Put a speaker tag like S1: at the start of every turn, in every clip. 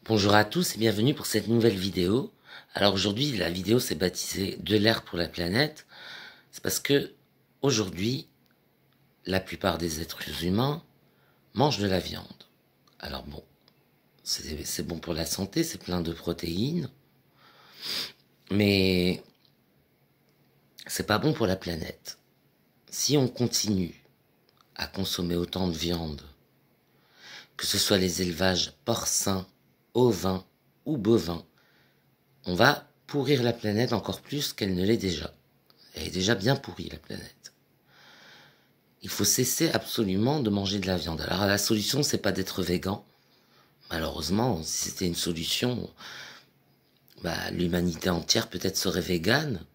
S1: Bonjour à tous et bienvenue pour cette nouvelle vidéo. Alors aujourd'hui, la vidéo s'est baptisée De l'air pour la planète. C'est parce que aujourd'hui, la plupart des êtres humains mangent de la viande. Alors bon, c'est bon pour la santé, c'est plein de protéines, mais c'est pas bon pour la planète. Si on continue à consommer autant de viande, que ce soit les élevages porcins, ovins ou bovins, on va pourrir la planète encore plus qu'elle ne l'est déjà. Elle est déjà bien pourrie, la planète. Il faut cesser absolument de manger de la viande. Alors la solution, c'est pas d'être végan. Malheureusement, si c'était une solution, l'humanité entière peut-être serait végane,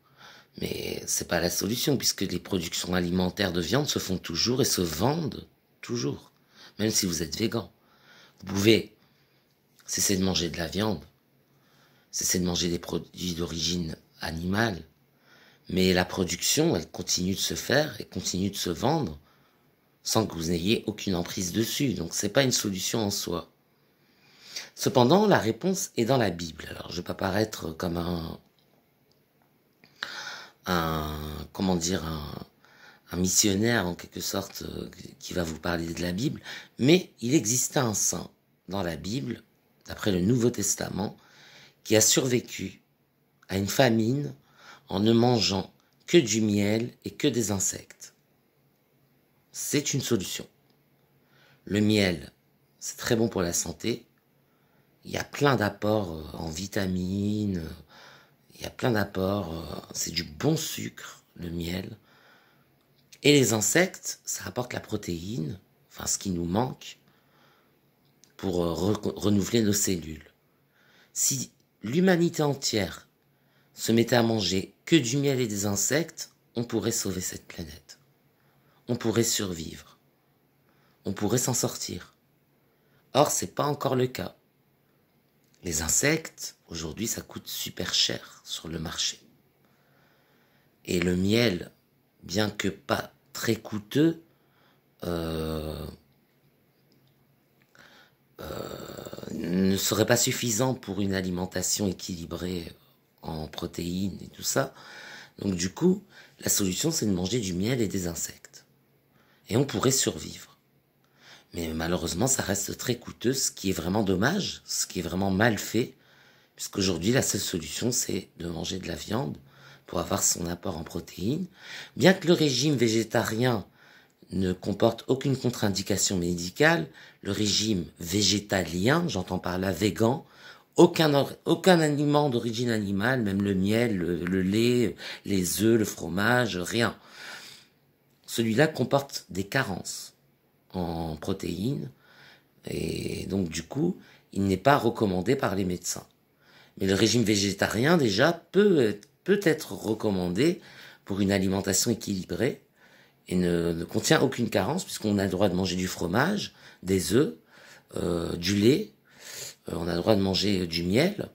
S1: mais c'est pas la solution puisque les productions alimentaires de viande se font toujours et se vendent toujours, même si vous êtes végan. Vous pouvez cesser de manger de la viande, cesser de manger des produits d'origine animale, mais la production, elle continue de se faire et continue de se vendre sans que vous n'ayez aucune emprise dessus. Donc c'est pas une solution en soi. Cependant, la réponse est dans la Bible. Alors je vais pas paraître comme un missionnaire en quelque sorte qui va vous parler de la Bible, mais il existait un saint dans la Bible, d'après le Nouveau Testament, qui a survécu à une famine en ne mangeant que du miel et que des insectes. C'est une solution. Le miel, c'est très bon pour la santé. Il y a plein d'apports en vitamines, il y a plein d'apports, c'est du bon sucre, le miel. Et les insectes, ça apporte la protéine, enfin ce qui nous manque, pour renouveler nos cellules. Si l'humanité entière se mettait à manger que du miel et des insectes, on pourrait sauver cette planète. On pourrait survivre. On pourrait s'en sortir. Or, c'est pas encore le cas. Les insectes, aujourd'hui, ça coûte super cher sur le marché. Et le miel, bien que pas très coûteux, ne serait pas suffisant pour une alimentation équilibrée en protéines et tout ça. Donc du coup, la solution, c'est de manger du miel et des insectes. Et on pourrait survivre. Mais malheureusement, ça reste très coûteux, ce qui est vraiment dommage, ce qui est vraiment mal fait, puisqu'aujourd'hui, la seule solution, c'est de manger de la viande pour avoir son apport en protéines. Bien que le régime végétarien ne comporte aucune contre-indication médicale, le régime végétalien, j'entends par là végan, aucun aliment d'origine animale, même le miel, le lait, les œufs, le fromage, rien. Celui-là comporte des carences en protéines, et donc du coup, il n'est pas recommandé par les médecins. Mais le régime végétarien, déjà, peut être recommandé pour une alimentation équilibrée et ne contient aucune carence, puisqu'on a le droit de manger du fromage, des œufs, du lait, on a le droit de manger du miel,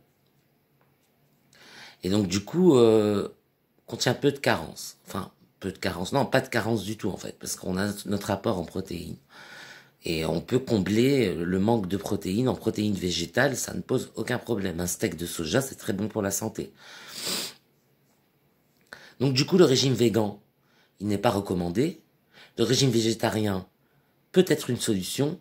S1: et donc du coup, contient peu de carence. Enfin, peu de carence, non, pas de carence du tout en fait, parce qu'on a notre apport en protéines. Et on peut combler le manque de protéines en protéines végétales, ça ne pose aucun problème. Un steak de soja, c'est très bon pour la santé. Donc du coup, le régime végan, il n'est pas recommandé. Le régime végétarien peut être une solution,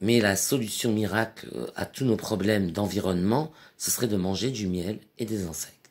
S1: mais la solution miracle à tous nos problèmes d'environnement, ce serait de manger du miel et des insectes.